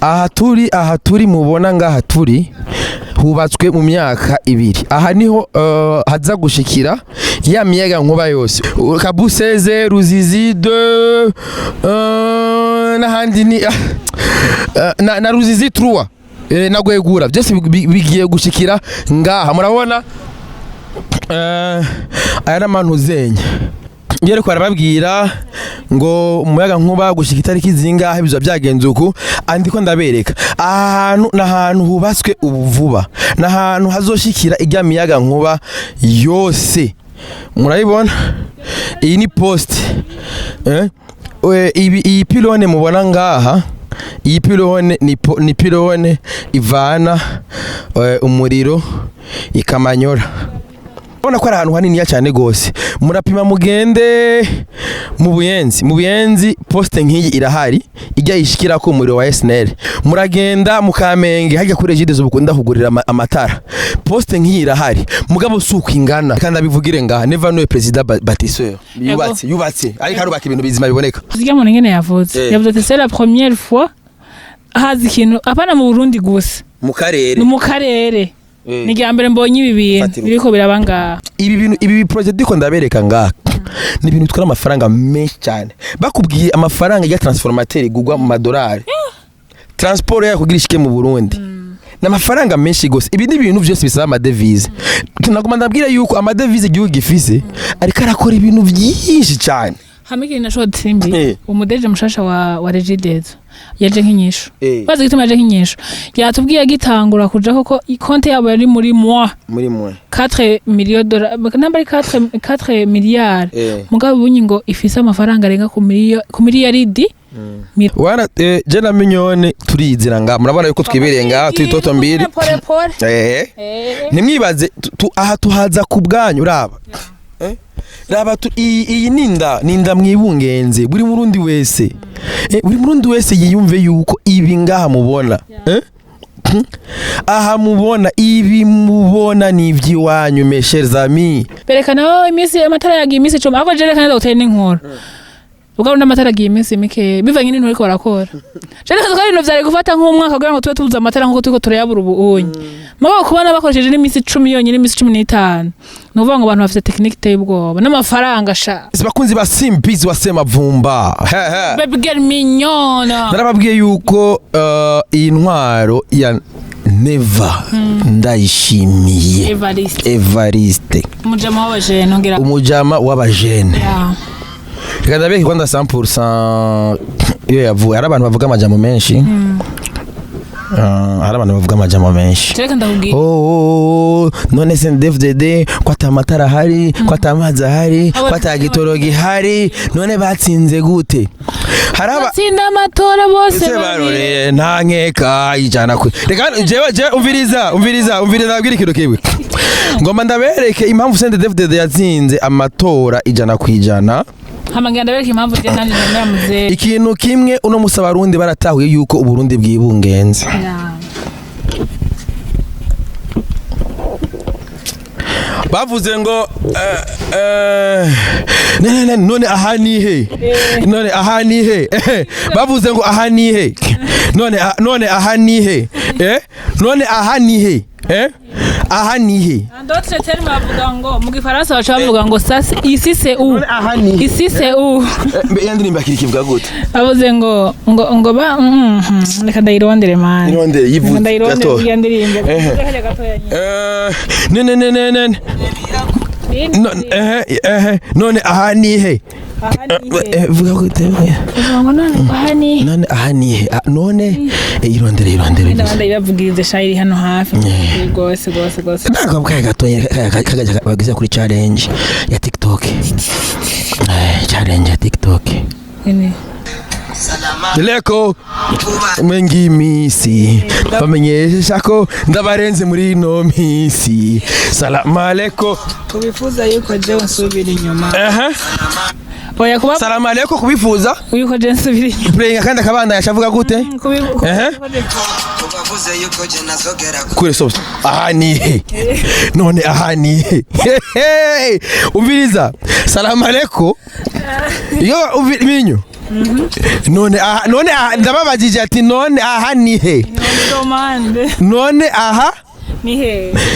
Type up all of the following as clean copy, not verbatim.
aha turi mubona ngaha turi hubatswe mu myaka 2 aha niho haza gushikira ya miyaga nkuba yose Kabuseze Ruzizi 2 n'ahandi ni na Ruzizi 3 na Gwegura byose bigiye gushikira ngaha murabona aya namantu zenye yere ko arababwira ngo umuyaga nkuba gushika itariki zingahe bizwa byagenze uku andiko ndabereka ahantu nahantu hubatswe ubuvuba nahantu hazoshikira ijya miyaga nkuba yose murayibona iyi ni poste iyi pylone mubona ngaha iyi pylone ni pylone ivana umuriro ikamanyora Bona ko ari ahantu hanini cyane gose murapima mugende mu buyenzi poste nkiyi irahari ijya yishikira ko umuriro wa SNL muragenda mukamenge hajya kuri Regide zubukunda kugurira amatara poste nkiyi irahari mugabo suko ingana kandi abivugire ngaha never know president Batisseur yubatse ari karubaka ibintu bizima biboneka ziga mu ngene yavuze c'est la première fois hazi kintu apana mu Burundi gose mu karere ni gambere mbonye ibi bintu biriko birabanga ibi project diko ndabereka ngaha ni ibintu twara amafaranga menshi cyane bakubwiye amafaranga ya transformateur igugwa mu madolari transport ya kugira ishike mu Burundi na amafaranga menshi gose ibi ni ibintu byose bisaba amadevize tunagoma ndabwira yuko amadevize igihugu gifise ariko arakora ibintu byinshi cyane hamike na short simbi umudeje mushasha wa Regide yaje nk'inyisho bazi gituma yaje nk'inyisho yatubwiye gitangura kuja koko konte yabo yari muri moi 4 millions dollars nambari 4 milliards mugabo bunyi ngo ifise amafaranga arenga ku miliyaridi wana je na minyone turizira nga murabona yuko twibereye nga twitoto mbiri nimwibaze aha tuhaza kubwanyu uraba raba iyi ninda mwibungenze buri murundi wese yiyumve yuko ibi ngaha mubona aha mubona ibi mubona ni ivy'iwanyu mes chers amis berekana imisi amatara yagiye imisi 10 ako jerekana dogiteri n'inkora ugarunda amatara yagiye imisi mike bivanye n'intu ariko barakora jerekana ko ibintu vyari gufata nk'umwaka kugira ngo tube tubuza amatara nkuko turiko turayabura ubunye mabo kubana bakoresheje n'imisi 10 yonyine n'imisi 15 nuvuga ngo abantu bafite technique teye ubwoba n'amafaranga sha bakunzi ba Simbizi wasema vumba baby girl mignona narababwiye yuko iyi ntwaro ya Neva ndayishimiye Evariste umujama w'abajene Reka beki kwanda 100% iyo yavuye ari abantu bavuga amajambo menshi hari abantu bavuga amajambo menshi none se DFDD kwata amatara hari kwata amazi hari kwata gitorogi hari none batsinze gute batsinda amatora bose barore nta nkeka ijana kwe reka je umviriza abwira ikintu kiwe ngomba ndabereke impamvu se DFDD yatsinze amatora ijana kwijana hamanganda bereke impamvu je nanje nyamuze ikintu kimwe uno musaba Barundi baratahuye yuko uburundi bwibungenze bavuze ngo none ahanihe bavuze ngo ahanihe none ahanihe ahanihe D'autres termes bavuga ngo mu gifaransa bavuga ngo sasa ici c'est où yandirimba kikivuga gute bavuze ngo ba reka ndayirondere man irondere yivuze gato yandirimba none ahanihe vuga gute none ahanihe none irondere ndabavugirize shayiri hano hafi gose nakabwaye gato kagaja bagize kuri challenge ya TikTok Leko mwengi misi bamenyesha ko ndabarenze muri no misi salamu aleko kubifuza yuko je nsubira inyuma oya kuba salamu aleko kubifuza yuko je nsubira inyuma prenga kandi akabanda yashavuga gute kure sobo ahani none ahani umviriza salamu aleko yo minyo none aha ndababajije ati none aha ni he none aha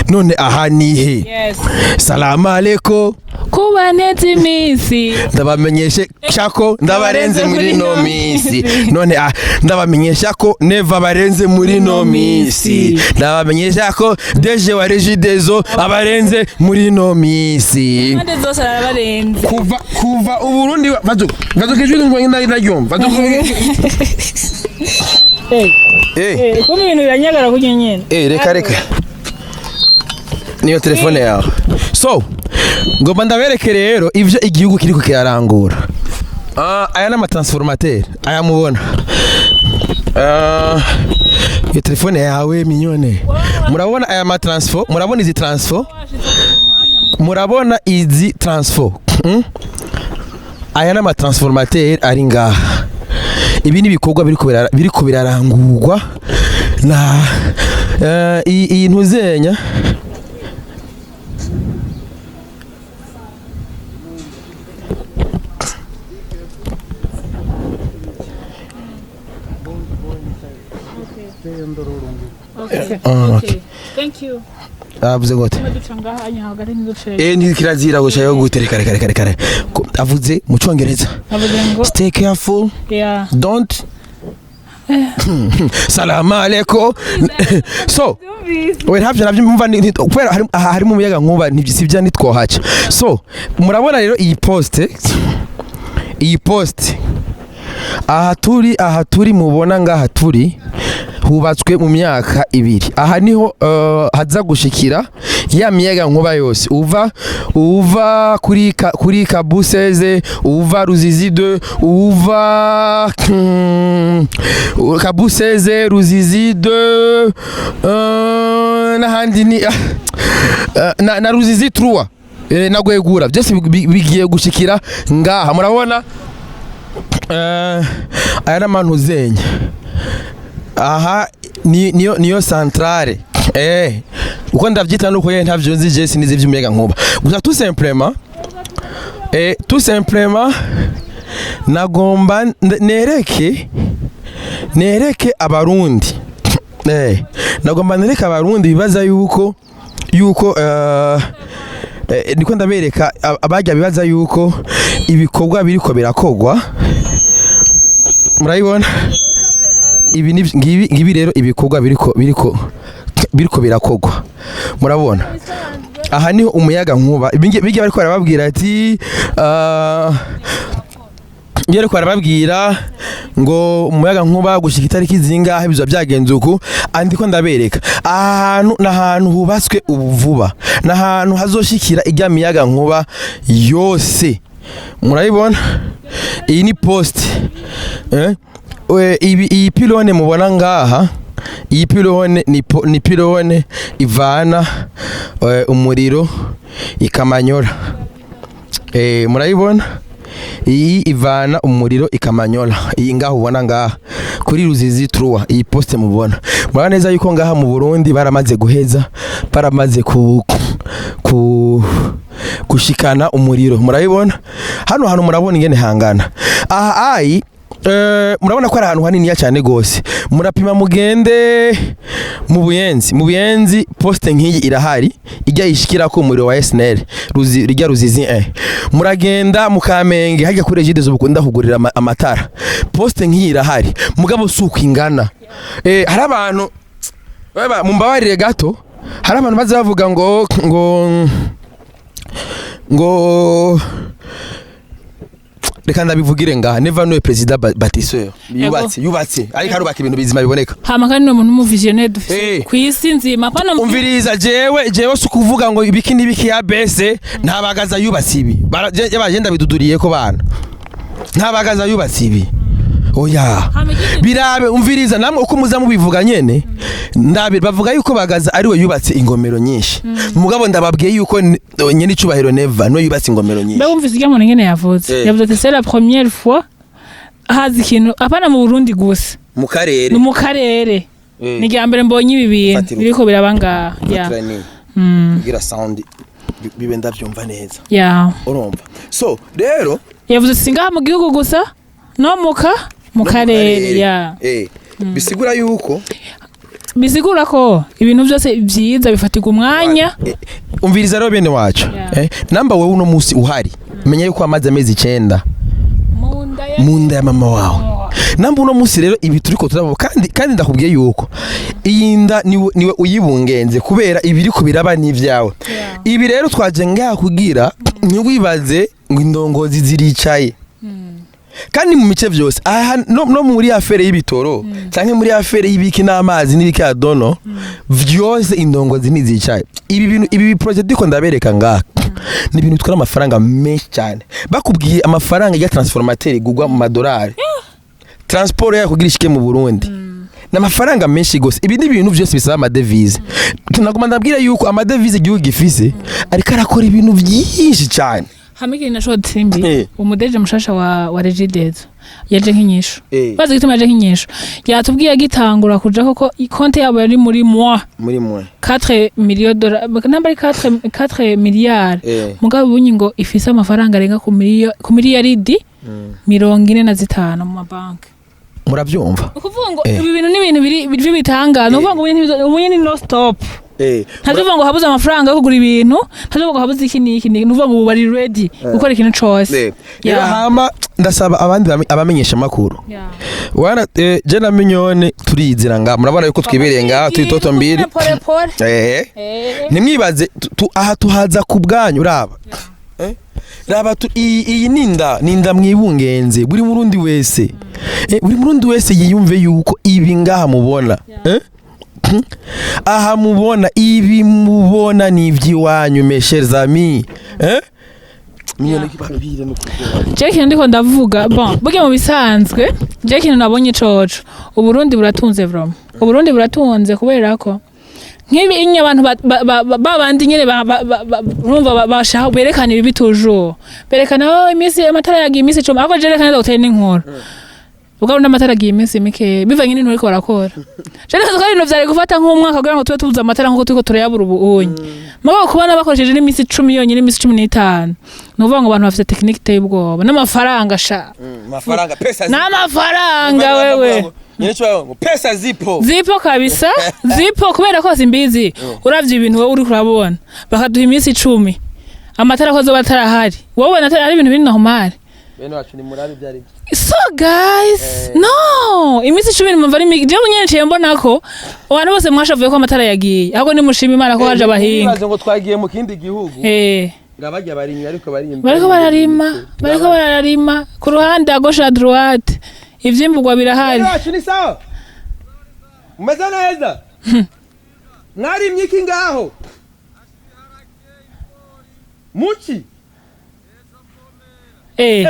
none aha ni he salamu alaikum kubaneze imisi ndabamenyeshe shako ndabarenze muri no misi none ndabamenyesha ko neva barenze muri no misi ndabamenyesha ko deje wa regidezo abarenze muri no misi ande zose arabarenze kuva uburundi bazukijwe ngwenge ndaryumva ko ibintu biranyagara ku nyene reka niyo telefone yawe so ngomba ndabereke rero ivyo igihugu kiriko kirarangura aya nama transformateur aya mubona iyo telefone yawe minyone murabona aya ma transfer murabona izi transfer aya nama transformateur ari ngaha ibi ni bikorwa biriko birarangurwa na iyi ntuzenya Okay. Thank you. Avuze gute? Ni kirazira gusha yo gute kare. Avuze mu Cyongereza. Stay careful. Yeah. Don't. Salamu alaikum. So, we navyo mumva kwera hari mu muyaga nkuba ntibyisivya nitwohaca. So, murabona rero iyi post aha turi mubona ngaha turi hubatswe mu myaka 2 aha niho haza gushikira ya miyaga nkuba yose uva kuri Kabuseze uva Ruzizi 2 uva Kabuseze Ruzizi 2 n'ahandi ni na Ruzizi 3 na Gwegura byose bigiye gushikira ngaha murabona aya namantu zenya aha niyo centrale uko ndavyita nuko ntavyo nzi je sinizi vy'umuyaga nkuba gusa tout simplement nagomba nereke abarundi nagomba nereke abarundi bibaza yuko niko ndabereka abajya bibaza yuko ibikorwa biriko birakogwa murayibona ngibi rero ibikorwa biriko birakogwa murabona aha niho umuyaga nkuba bigiye bariko barababwira ati yere ko arababwira ngo umuyaga nkuba gushika itariki zingahe bizwa byagenze uku andiko ndabereka ahantu nahantu hubatswe ubuvuba nahantu hazoshikira ijya miyaga nkuba yose murayibona iyi ni post iyi pylone mubona ngaha iyi pylone ni pylone ivana umuriro ikamanyora murayibona iyi ivana umuriro ikamanyola iyi ngaho ubona ngaha kuri Ruzizi 3 iyi poste mubona murabona neza yuko ngaha mu Burundi baramaze guheza baramaze gushikana umuriro murabibona hano murabona ingene hangana aha murabona ko ari ahantu hanini cyane gose murapima mugende mu buyenzi poste nk'iyi irahari ijya yishikira ko umuriro wa SNL Ruzizi muragenda mukamenge hajya kuri Regidezo bukunda kugurira amatara poste nk'iyi irahari mugabo suko ingana hari abantu mumbabarire gato hari abantu baza bavuga ngo reka ndabivugire ngaha never know president Batiseur yubatse ariko arubaka ibintu bizima biboneka hama kandi no muntu mu visionnaire dufite kwisi nzima pana umviriza jewe sukuvuga ngo ibiki ya bese ntabagaza yubatse ibi bagenda biduduriye ko bana ntabagaza yubatse ibi oya birabe umviriza namwe uko muza mubivuga nyene ndabe bavuga yuko bagaza ari we yubatse ingomero nyinshi mugabo ndababwiye yuko nyene icubahiro never no yubatse ingomero nyinshi ndabumvise igihe umuntu ngene yavuze ati c'est la première fois hazi ikintu apana mu Burundi gusa mu karere ni ryambere mbonye ibi bintu biriko birabanga gira sound bibe ndavyumva neza ya urumva so rero yavuze singaha mu gihugu gusa no mu karere ya bisigura yuko bisigura ko ibintu byose byiza bifatirwa umwanya. Umviriza rero bene wacu namba wowe uno munsi uhari menya yuko amaze amezi 9 mu nda ya mama wawe. Namba uno munsi rero ibi turiko turabo kandi ndakubwiye yuko iyi nda niwe uyibungenze kubera ibiri ko biraba n'ivyawe. Ibi rero twaje ngaha kugira ntiwibaze ngo indongozi ziricaye. Kandi mu mice byose aha no muri afere y'ibitoro canke muri afere y'ibiki n'amazi n'ibiki adono vyose indongozi nizicaye. Ibi project diko ndabereka ngaha ni ibintu twara amafaranga menshi cyane. Bakubwiye amafaranga ya transformateur igugwa mu madolari transport ya kugira ishike mu Burundi n'amafaranga menshi gose. Ibi ni ibintu byose bisaba amadevize. Tunaguma ndabwira yuko amadevize igihugu gifise ariko arakora ibintu byinshi cyane. Hamiki na short simbi umudeje mushasha wa Regidezo yaje nk'inyisho bazi gituma yaje nk'inyisho yatubwiye agitangura kuja koko konte yabo yari muri 4 millions dollars namba 4 miliyari mugabo bunyi ngo ifise amafaranga arenga ku miliyaridi 45 mu mabanki. Muravyumva ukuvuga ngo ibi bintu ni ibintu biri bitangana uvuga ngo ubu ni no stop. Ntazuvuga ngo habuze amafaranga yo kugura ibintu, ntazuvuga ngo habuze iki n'iki, nuvuga ngo bari ready gukora ikintu cyose. Hama ndasaba abandi abamenyesha makuru. Wana je na Mignone turizira nga murabona yuko twibereye nga turi toto mbiri. Nimwibaze aha tuhaza ku bwanyu uraba. Raba iyi ninda mwibungenze buri murundi wese. Buri murundi wese yiyumve yuko ibi ngaha mubona. Aha mubona ibi mubona ni ivy'iwanyu mes chers amis. Mignone kibabire no kuvuga. Je kintu ndiko ndavuga bon buge mu bisanzwe je kintu nabonye coco Uburundi buratunze vraiment. Uburundi buratunze kubera ko nk'ibi inye abantu babandi nyene urumva bashaka berekana ibi bitujuru. Berekana imisi amatara yagiye imisi 10 ako jerekana dogiteri n'inkora. Ugaunda amatara agiye imisi mike bivanye n'intu ariko barakora. Je neza ko ibintu vyari gufata nk'umwaka kugira ngo tube tubuza amatara nkuko turiko turayabura ubunye. Mugabo kubona bakoresheje n'imisi 10 yonyine n'imisi 15. Nuvuga ngo abantu bafite technique tay ubwoba n'amafaranga sha. Amafaranga pesa zipo. N'amafaranga wewe. Nyine pesa zipo kabisa. Zipo kubera ko simbizi. Uravye ibintu wowe uri kurabona. Bakaduha imisi 10. Amatara ko zo batarahari. Wowe natara ari ibintu biri normal. Bene wacu ni murabi byari. So guys, no, imisi 10 mumva ari migi. Je munyenye mbona ko abantu bose mwashavuye ko amatara yagiye. Ahubwo ni mushima Imana ko haje abahinga. Nibaze ngo twagiye mu kindi gihugu. Ngabajya barimye ariko bariko bararima ku ruhande à gauche à droite. Ivyimburwa birahari. Bene wacu ni sawa. Mumeze neza. Mwarimye iki ngaho? Muki?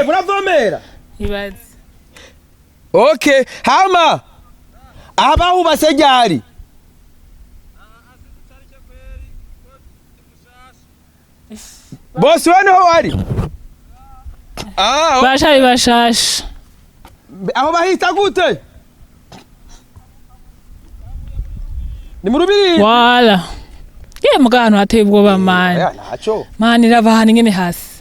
Muravomera. Ibaze. Okay, hama. Abahu basejari. Boss wano wari. Bashasha. Aho bahita gute? Ni murubiri. Wala. Mugano ateye ubwoba mani. Mani ravahana ngene hasi.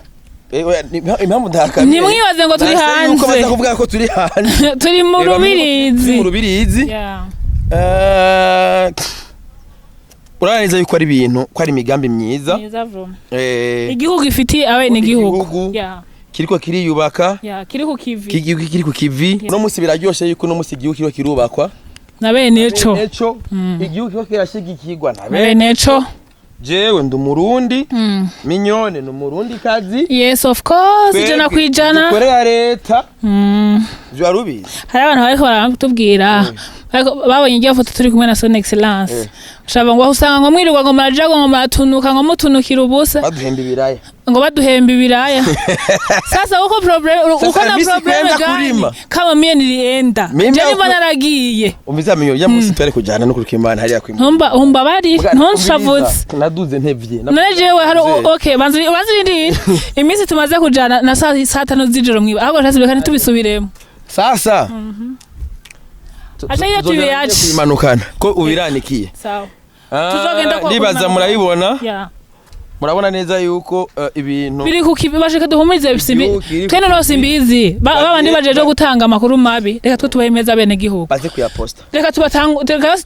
Impamvu ndaka nimwibaze ngo turi hanze nuko baza kuvuga ko turi hanze turi mu rubirizi uraniza yuko ari ibintu ko ari imigambi myiza igihugu ifitiye abene igihugu kiriko kiriyubaka kiri ku kivi no musi biraryoshe yuko no musi igihugu kirubakwa na bene eco igihugu kiriko kirashigikirwa na bene eco. Jewe ndo Murundi Mignone no Murundi kazi. Yes of course jana kwijana Korea leta byo arubizi hari abantu bariko baratubwira babonye igihe foto turi kumwe na Son Excellence shaba ngo usanga ngo mwirirwa ngo marajago ngo maratunuka ngo mutunukira ubusa baduhemba ibiraya sasa uko problem uko na problem gani kama mie nilienda je mbona naragiye umviza Mignone ya musi twari kujana no kurukimana hari yakwimba humba bari ntonshavuze naduze ntevye najewe hari okay banzi ndi imisi tumaze kujana na saa 5 z'ijoro mwiba ahubwo cyasubika kandi tubisubiremo sasa Acha tuwe yaje kwimanukana ko ubiranikiye sawa tuzogenda ko nibaza murayibona murabona neza yuko ibintu biri bashika duhumurize simbi twene no simbizi babandi bajeje gutanga amakuru mabi reka twe tubahemeza bene gihugu baze kuyaposta reka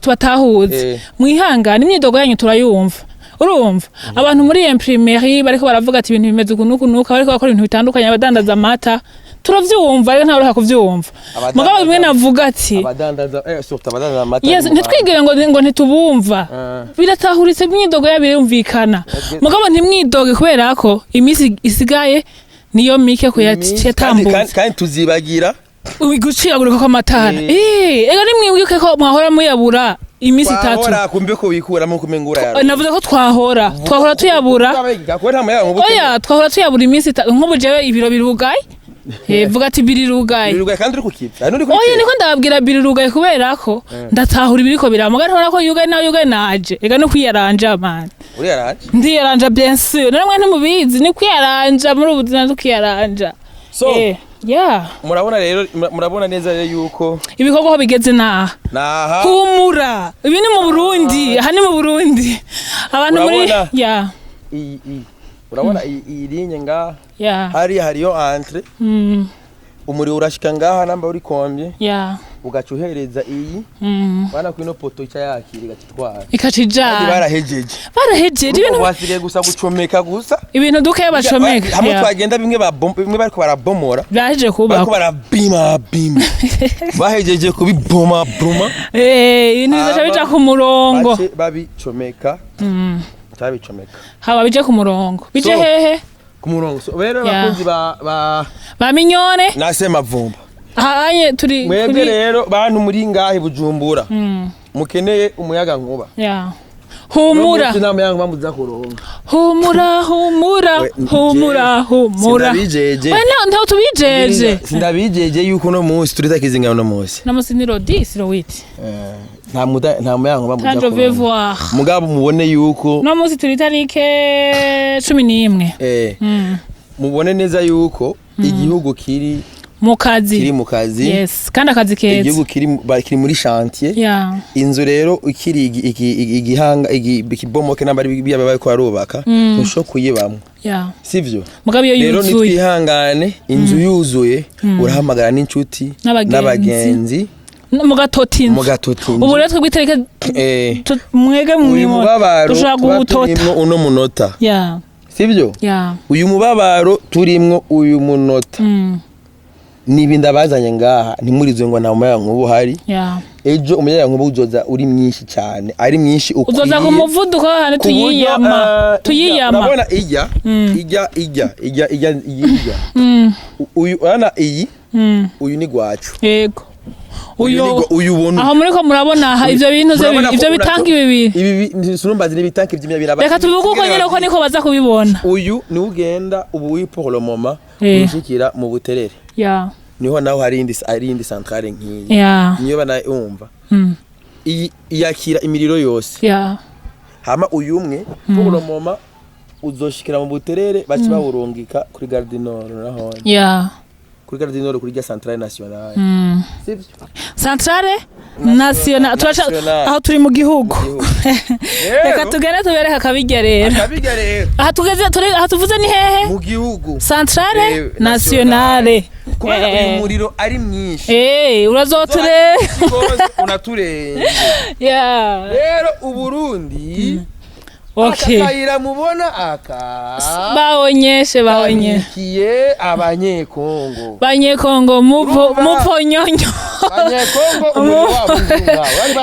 tubatahuze mwihangane imyidogo yanyu turayumva urumva abantu muri imprimerie bariko baravuga ati ibintu bimeze kunuka bariko bakora ibintu bitandukanye abadandaza amata turavyumva rero ntaruha kuvyumva mugabo bimwe navuga ati abadandaza abadandaza amata yes ntitwigire ngo ntitubumva biratahuritse imyidogo yabirumvikana mugabo ntimwidoge kubera ko imisi isigaye niyo mike ko yatambuka kandi tuzibagira guciyagurika kw'amatara ega nimwibuke ko mwahora muyabura imisi 3 ahora kumbe ko bikuramo kumengura yaro navuze ko twahora tuyabura oya twahora tuyabura imisi nk'ubu jewe ibiro birugaye vuga ati birirugaye kandi uri kukiva oya niko ndababwira birirugaye kubera ko ndatahura ibiriko biramuga ntabona ko yugaye naje ega no kwiyaranja man uriyaranja ndiyaranja bien sûr namwe ntimubizi ni kwiyaranja muri ubuzima ndukiyaranja so yeah murabona neza rero yuko ibikorwa ho bigeze naha humura ibi ni mu Burundi aha ni mu Burundi abantu muri urabona iyi linye ngaha hariyo entre umuriro urashika ngaha namba uri kombye ugaca uhereza iyi bana kwino poto ica yakira igatwara ikacija barahejeje ibintu wasigaye gusa gucomeka gusa ibintu duke bacomeka hamwe twagenda bimwe bariko barabomora bahejeje kuba bariko barabima bahejeje kubiboma ibintu bizaca bija ku murongo babicomeka haba bije ku murongo bije hehe ku murongo so rero bakunzi ba minyone nasema vumba ahanye turi mwebwe rero bantu muri ngahe Bujumbura mukeneye umuyaga nkuba humura sindabijeje ntaho tubijeje sindabijeje yuko no munsi turita kizinga no munsi no munsi ni rodi sirowiti nta muyaga nkuba muza mugabo mubone yuko no munsi turi tarike 11 mubone neza yuko igihugu kiri mu kazi yes kandi akazi keza igihugu kiri muri chantier inzu rero ikiri igihanga ikibomoke nambari byabaye ko arubaka ntusho kuyibamwe sivyo mugabo iyo yuzuye rero nitwihangane inzu yuzuye urahamagara n'inshuti n'abagenzi mugatoti ubu rero twigitereke mwege mwimo dushaka gutota uno munota sivyo uyu mubabaro turimwo uyu munota nibi ndabazanye ngaha ntimurizo ngo nta muyaga nkubu hari ejo umuyaga nkubu uzoza uri mwinshi cyane ari mwinshi ukwiye uzoza ku muvuduko hane tuyiyama urabona ijya uyu ana iyi uyu ni gwacu yego uyu bona aho muri ko murabona ivyo bintu ivyo bitanga ibi surumbazi ni bitanki vy'imyabiraba reka tuvuge uko nyene ko niko baza kubibona uyu ni ugenda ubu pour le moment ushikira mu buterere niho naho hari indi centrale nkiyi niyo bana umva iyakira imiriro yose hama uyu umwe pour le moment uzoshikira mu buterere baci bawurungika kuri Gare du Nord naho kuri Gare du Nord kuri ya centrale nationale centrale nationale aho turi mu gihugu reka tugende tubereka akabijya rero aha tugeze aha tuvuze ni hehe mu gihugu centrale nationale kubera uyu muriro ari mwinshi urazoture unaturenge rero uburundi akayira mubona baonyeshe abanyekongo muponyonyo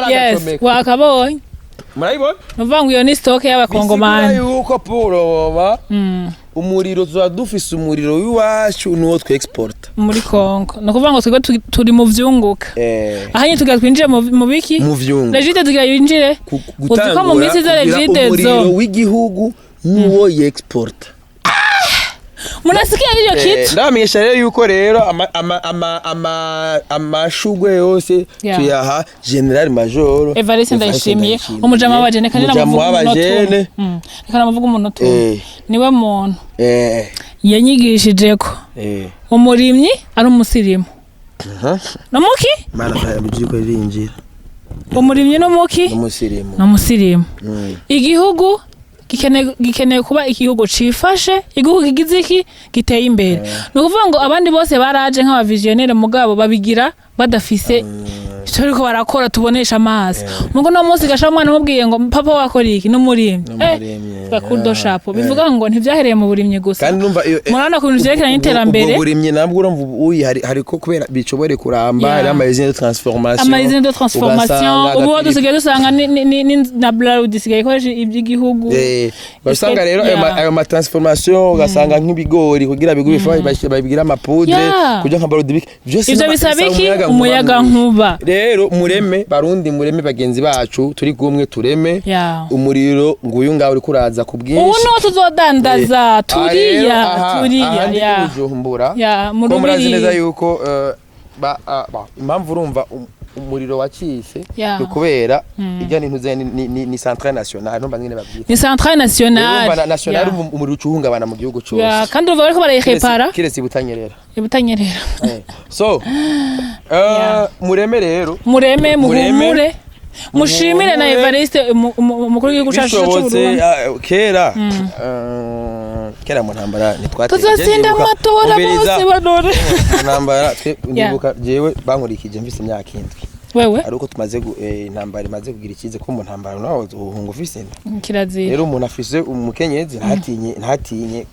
yes wakabonye murayibona nuvangu iyo ni stock y'abakongomani yuko puroba umuriro tuba dufise umuriro w'iwacu nuwo twexporta muri Kongo no kuvuga ngo twego turi mu vyunguka ahanye tugira twinjire mu biki mu vyunguka legite tugira yinjire gutangura mu misi za legite zo umuriro w'igihugu nuwo yexporta munasikia hiyo kitu ndamenyesha rero yuko rero amashugwe yose tuyaha General Major Evariste Ndayishimiye umujama wa Jene kandi namuvuga umuntu niwe muntu yanyigishijeko umurimyi ari umusirimu namuki mana yabyuko rinjira umurimyi no muki umusirimu igihugu gikeneye kuba igihugu cifashe igihugu kigize iki giteye imbere no kuvuga ngo abandi bose baraje nk'aba visionnaire mugabo babigira badafise icyo ariko barakora tubonesha amazi mugo no munsi gasha mwana mubwiye ngo papa wakora iki no murimye bakudo shapo bivuga ngo ntivyahereye mu burimye gusa kandi numva murana ku bintu vyerekana iterambere burimye nabwo urumva uyi hariko kubera bicobore kuramba ari amazine de transformation ubu dusigaye dusanga na Blaud dusigaye ikoresha iby'igihugu basanga rero ayo ma transformation ugasanga nk'ibigori kugira bigubi babigira amapudre kugira nka Blaud byose ivyo bisabiki umuyaga nkuba rero barundi mureme bagenzi bacu turi gumwe tureme umuriro nguyu ngaho uri kuraza ku bwinshi ubu no tuzodandaza turiya Bujumbura ko murazi neza yuko impamvu urumva umuriro wacise ukubera ijya n'intuze ni centrale nationale no bangene babyita ni centrale nationale nationale umuriro ucuhungabana mu gihugu cyose kandi uvuga ko barayihepara kiretse ibutanyerera so mureme rero muhumure mushimire na Evariste umukuru w'igihugu cyacu cy'Uburundi kera mu ntambara nitwateye tuzatsinda amatora bose banore ntambara ndibuka jewe bankurikije mvise imyaka indwi wewe ari uko tumaze intambara imaze kugira ikize ko mu ntambara naho uhunga ufise kirazira rero umuntu afise umukenyezi ntatinye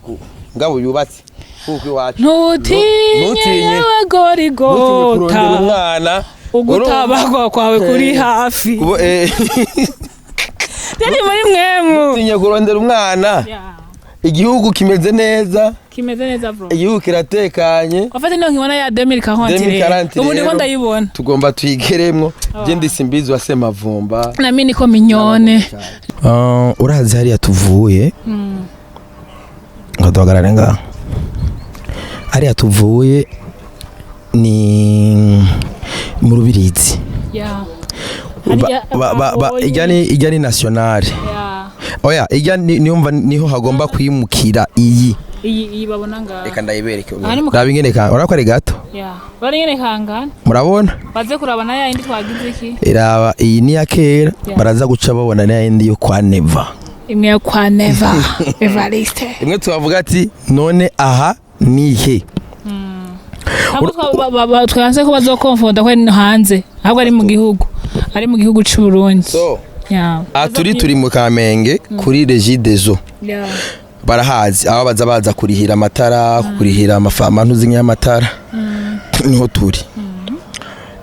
ngabo yubatse kuko iwacu ntutinye abagorigota umwana ugutabagwa kwawe kuri hafi yari muri mwemu ntutinye kurondera umwana igihugu kimeze neza bro igihugu kiratekanye wafate no nkibona ya 2040 ubu ndiko ndayibona tugomba tuyigeremwo je ndisimbizi wa Semavumba na mimi niko minyone urazi hariya tuvuye ngadogarare nga hariya tuvuye ni mu Rubirizi ijyani nationale oya ijya niyumva niho hagomba kwimukira iyi babona ngaho reka ndayibereke urabingeneka urako ari gato baringenekanga murabona baze kurabana ya indi twagize iki iraba iyi ni ya kera baraza guca babona ya indi yo kwa Neva imwe yo kwa Neva Evariste imwe tubavuga ati none aha nihe twanze ko bazokonfonda ko hanze ahubwo ari mu gihugu cy'u Burundi turi mu Kamenge kuri Regideso barahazi aho baza kurihira amatara kurihira amafama ntuzinye amatara niho turi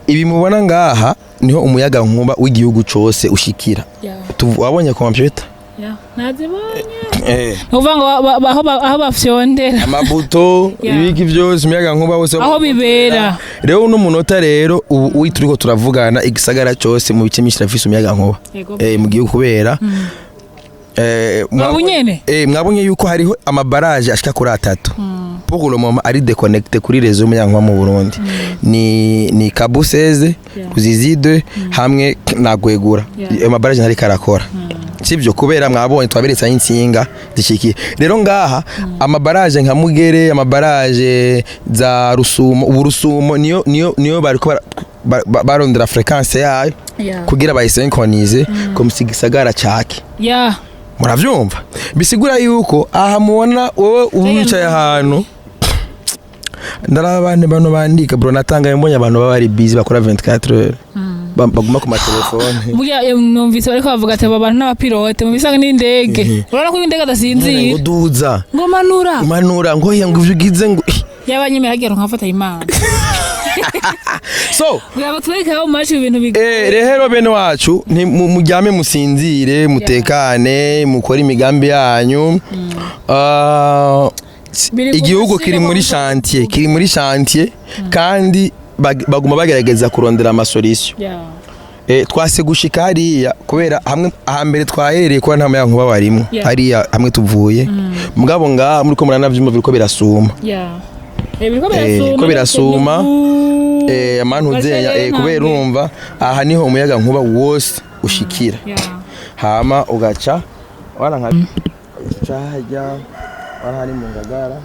ibi mubona ngaha niho umuyaga nkuba w'igihugu cyose ushikira wabonye computer nazibonye uvuga ngo aho bafyondera amabuto ibiki byose umuyaga nkuba wose aho bibera rero no munota rero ubu turiko turavugana igisagara cyose mu bice myinshi rafise umuyaga nkuba mu gihugu kubera mwabonye yuko hariho amabaraje ashika kuri 3 pour le moment ari déconnecté kuri réseau y'umuyaga mu Burundi ni Kabuseze Ruzizide hamwe na Gwegura amabaraje ntari karakora sivyo kubera mwabonye twaberetse insinga zishikiye rero ngaha amabaraje nka Mugere amabaraje za Rusumo uburusumo niyo bariko barondera fréquence yayo kugira bayisynchronize comme sigisagara cyake muravyumva bisigura yuko aha mubona wowe ubicaye ahantu ndarabane bano bandika bro natangaye mbonye abantu baba ari busy bakora 24 heures baguma ku matelefone burya numvise bariko bavuga ati abantu n'abapilote mu bisanga n'indege urabona ko indege adasinzira ngo duza ngo manura ngo ivyo ugize ngo yabanyemera hagero nkafata imana so twereka aho mashi ibintu rehero bene wacu mujyame musinzire mutekane mukora imigambi yanyu igihugu kiri muri chantier kandi baguma bagerageza kurondera amasolution twase gushika hariya kubera hamwe ahambere twahereye kuba nta muyaga nkuba barimo hariya hamwe tuvuye mugabo nga muri ko muranavyumva biriko birasuma ko birasuma amantu zenya kubera urumva aha niho umuyaga nkuba wose ushikira hama ugaca wana nka cahajya wana hari mu Ngagara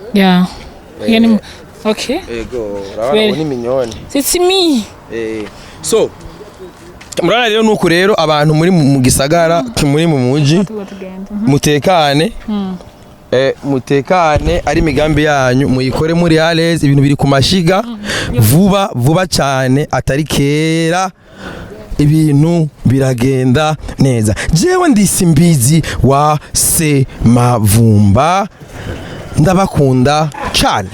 okay ego urabona ni minyoni c'est mi so murana rero nuko rero abantu muri mu gisagara muri mu muji mutekane mutekane ari imigambi yanyu muyikore muri alez ibintu biri ku mashiga vuba cyane atari kera ibintu biragenda neza jewe ndisimbizi wa Semavumba ndabakunda cyane